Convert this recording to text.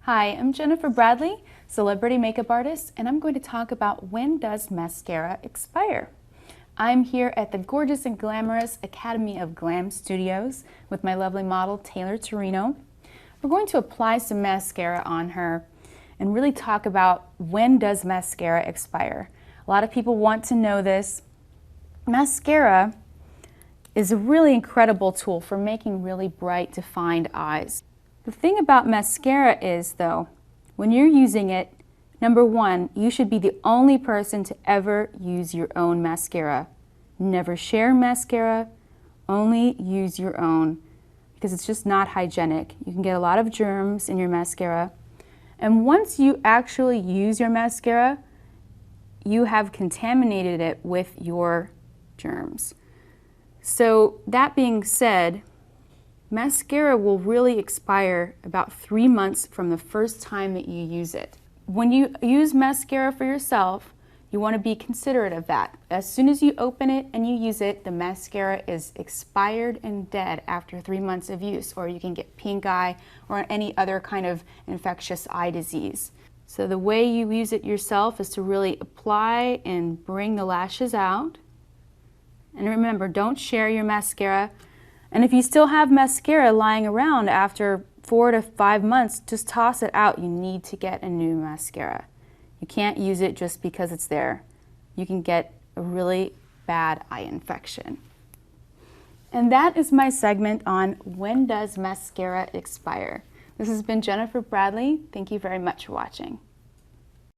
Hi, I'm Jennifer Bradley, celebrity makeup artist, and I'm going to talk about when does mascara expire. I'm here at the gorgeous and glamorous Academy of Glam Studios with my lovely model, Taylor Torino. We're going to apply some mascara on her and really talk about when does mascara expire. A lot of people want to know this. Mascara is a really incredible tool for making really bright, defined eyes. The thing about mascara is, though, when you're using it, number one, you should be the only person to ever use your own mascara. Never share mascara, only use your own, because it's just not hygienic. You can get a lot of germs in your mascara. And once you actually use your mascara, you have contaminated it with your germs. So that being said, mascara will really expire about 3 months from the first time that you use it. When you use mascara for yourself, you want to be considerate of that. As soon as you open it and you use it, the mascara is expired and dead after 3 months of use, or you can get pink eye or any other kind of infectious eye disease. So the way you use it yourself is to really apply and bring the lashes out. And remember, don't share your mascara. And if you still have mascara lying around after 4 to 5 months, just toss it out. You need to get a new mascara. You can't use it just because it's there. You can get a really bad eye infection. And that is my segment on when does mascara expire. This has been Jennifer Bradley. Thank you very much for watching.